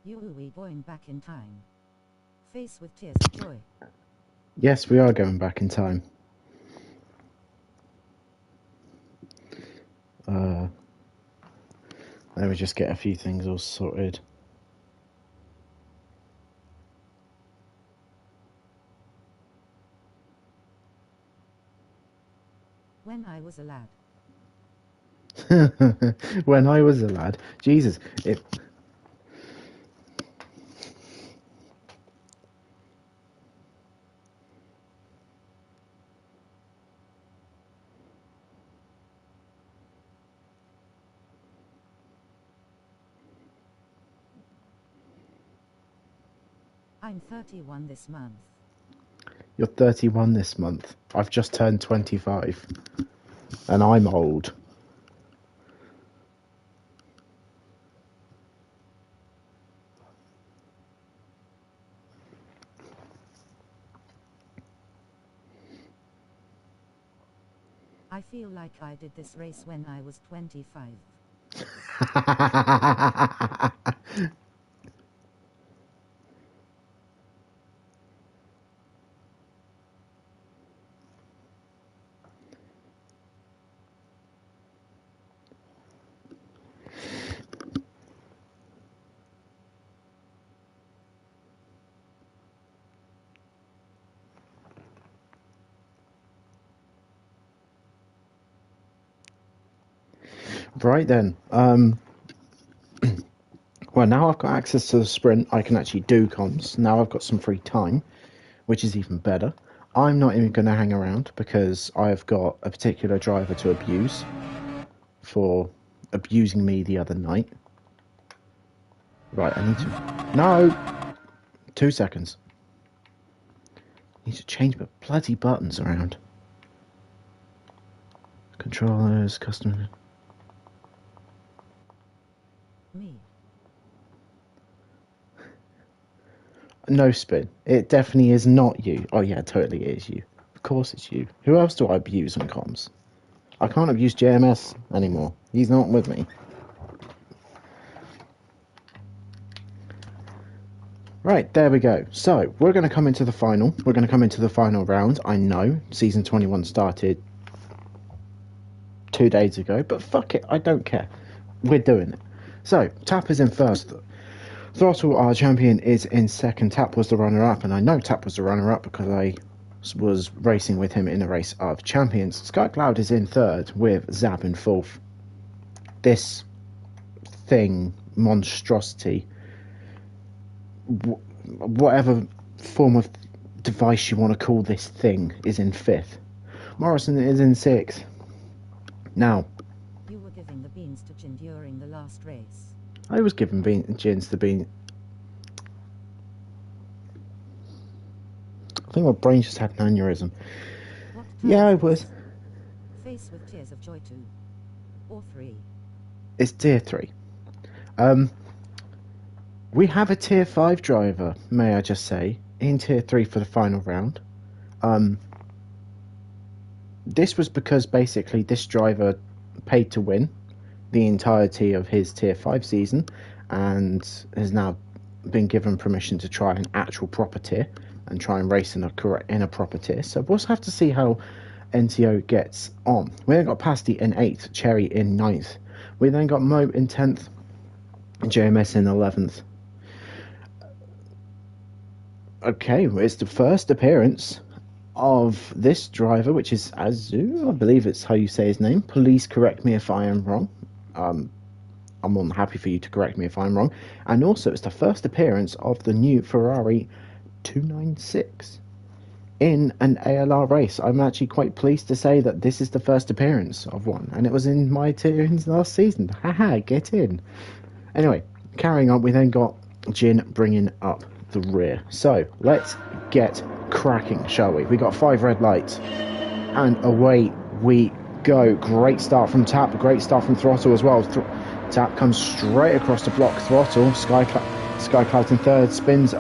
We going back in time. Face with tears of joy. Yes, we are going back in time. Let me just get a few things all sorted. When I was a lad. When I was a lad. Jesus, it... I'm 31 this month. You're 31 this month. I've just turned 25. And I'm old. I feel like I did this race when I was 25. Right then. Well, now I've got access to the sprint, I can actually do comms. Now I've got some free time, which is even better. I'm not even going to hang around because I've got a particular driver to abuse for abusing me the other night. Right, I need to... No! 2 seconds. I need to change my bloody buttons around. Controllers, customer... Me. No spin. It definitely is not you. Oh yeah, it totally is you. Of course it's you. Who else do I abuse on comms? I can't abuse JMS anymore. He's not with me. Right, there we go. So, we're going to come into the final. We're going to come into the final round. I know, Season 21 started 2 days ago, but fuck it, I don't care. We're doing it. So, Tap is in first. Throttle, our champion, is in second. Tap was the runner-up, and I know Tap was the runner-up because I was racing with him in a race of champions. Skycloud is in third with Zab in fourth. This thing, monstrosity, whatever form of device you want to call this thing, is in fifth. Morrison is in sixth. Now, You were giving the beans to Jin during the last race. I was giving Jins the bean. I think my brain just had an aneurysm. What Yeah, I time was. is Face with tears of joy 2 or 3. It's tier 3. We have a tier 5 driver, may I just say, in tier 3 for the final round. This was because basically this driver paid to win the entirety of his tier 5 season and has now been given permission to try an actual proper tier and try and race in a proper tier. So we'll have to see how NTO gets on. We then got Pasty in 8th, Cherry in 9th. We then got Mo in 10th, JMS in 11th. Okay, it's the first appearance of this driver, which is Azu, I believe it's how you say his name. Please correct me if I am wrong. I'm more than happy for you to correct me if I'm wrong. And also, it's the first appearance of the new Ferrari 296 in an ALR race. I'm actually quite pleased to say that this is the first appearance of one, and it was in my tier last season. Haha, get in. Anyway, carrying on, we then got Jin bringing up the rear. So, let's get cracking, shall we? We got 5 red lights, and away we go. Great start from Tap, great start from Throttle as well. Tap comes straight across the block. Throttle, Skycloud in third, spins,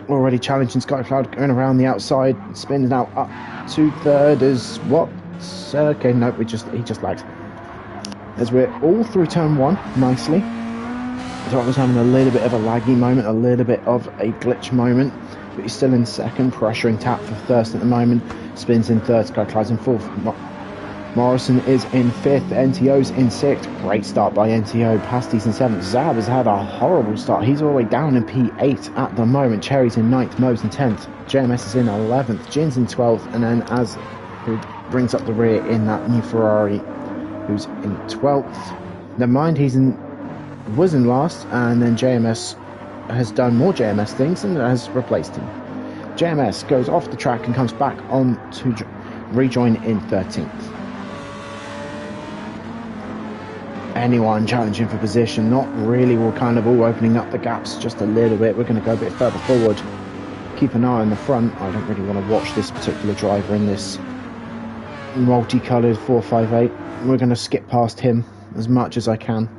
already challenging Skycloud, going around the outside, spins now up to third as what? Okay, no, he just lags. As we're all through turn 1, nicely. Throttle's having a little bit of a laggy moment, a little bit of a glitch moment, but he's still in second, pressuring Tap for first at the moment. Spins in third, Sky Cloud's in fourth. Morrison is in fifth, NTO's in sixth. Great start by NTO. Pasty's in seventh. Zab has had a horrible start. He's all the way down in P8 at the moment. Cherry's in ninth, Mo's in 10th. JMS is in 11th, Jin's in 12th, and then Az, who brings up the rear in that new Ferrari, who's in 12th. Never mind, was in last, and then JMS has done more JMS things and has replaced him. JMS goes off the track and comes back on to rejoin in 13th. Anyone challenging for position? Not really. We're kind of all opening up the gaps just a little bit. We're going to go a bit further forward. Keep an eye on the front. I don't really want to watch this particular driver in this multicoloured 458. We're going to skip past him as much as I can.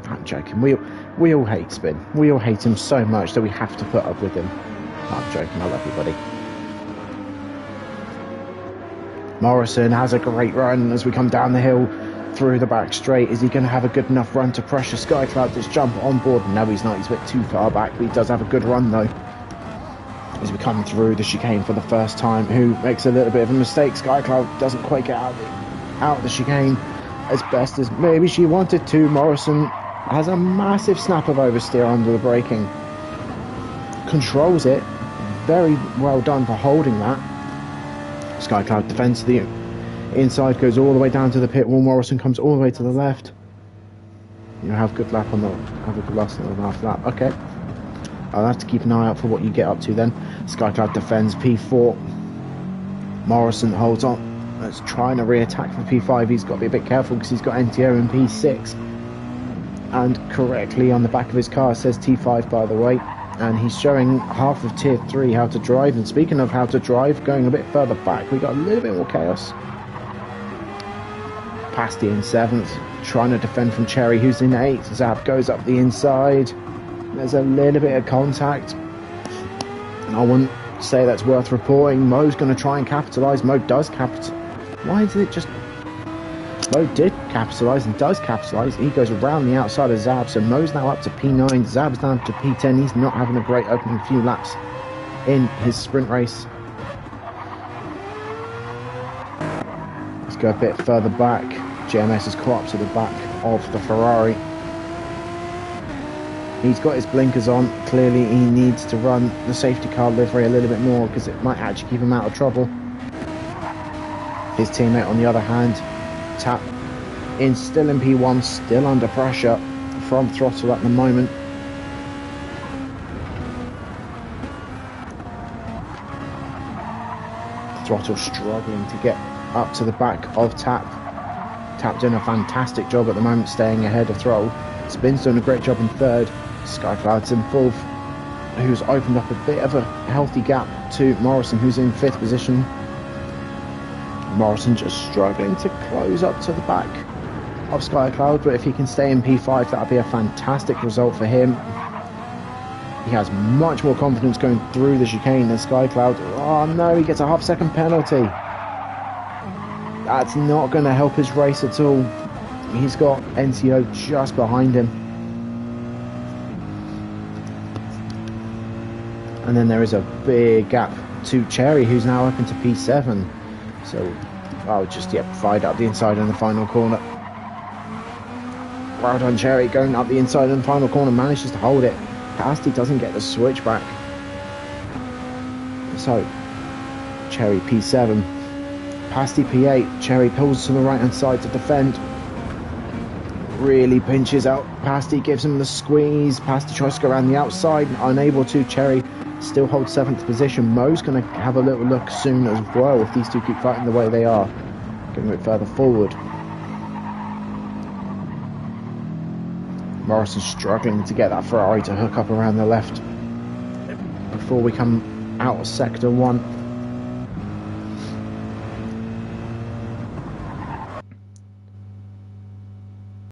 I'm joking. We all hate Spin. We all hate him so much that we have to put up with him. I'm joking. I love you, buddy. Morrison has a great run as we come down the hill through the back straight. Is he going to have a good enough run to pressure Sky Cloud to jump on board? No, he's not. He's a bit too far back, but he does have a good run though. As we come through the chicane for the first time, who makes a little bit of a mistake. Sky Cloud doesn't quite get out of the chicane as best as maybe she wanted to. Morrison has a massive snap of oversteer under the braking. Controls it. Very well done for holding that. Sky Cloud defends to the inside, goes all the way down to the pit wall. Morrison comes all the way to the left. You have a good lap on the last lap. Okay. I'll have to keep an eye out for what you get up to then. Sky Cloud defends P4. Morrison holds on. Let's trying to re-attack for P5. He's got to be a bit careful because he's got NTO in P6. And correctly on the back of his car says T5, by the way. And he's showing half of Tier 3 how to drive. And speaking of how to drive, going a bit further back, we got a little bit more chaos. Pasty in 7th, trying to defend from Cherry, who's in 8th. Zab goes up the inside. There's a little bit of contact. I wouldn't say that's worth reporting. Mo's going to try and capitalise. Mo does capitalise. Why is it just... Mo did capitalise and does capitalise. He goes around the outside of Zab, so Mo's now up to P9. Zab's down to P10. He's not having a great opening few laps in his sprint race. Let's go a bit further back. JMS has caught up to the back of the Ferrari. He's got his blinkers on. Clearly he needs to run the safety car livery a little bit more because it might actually keep him out of trouble. His teammate on the other hand, Tap, still in P1, still under pressure from Throttle at the moment. Throttle struggling to get up to the back of Tap. Tap doing a fantastic job at the moment, staying ahead of Throttle. Spin's doing a great job in 3rd. Sky Cloud's in 4th, who's opened up a bit of a healthy gap to Morrison, who's in 5th position. Morrison just struggling to close up to the back of Sky Cloud, but if he can stay in P5, that'll be a fantastic result for him. He has much more confidence going through the chicane than Sky Cloud. Oh no, he gets a half-second penalty. That's not going to help his race at all. He's got NCO just behind him. And then there is a big gap to Cherry, who's now up into P7. So I'll just fired up the inside in the final corner. Well done, Cherry, going up the inside in the final corner, manages to hold it. Pasty doesn't get the switch back. So Cherry P7, Pasty P8. Cherry pulls to the right hand side to defend. Really pinches out Pasty, gives him the squeeze. Pasty tries to go around the outside, unable to. Cherry still holds 7th position. Mo's going to have a little look soon as well if these two keep fighting the way they are. Going a bit further forward. Morrison struggling to get that Ferrari to hook up around the left before we come out of sector 1.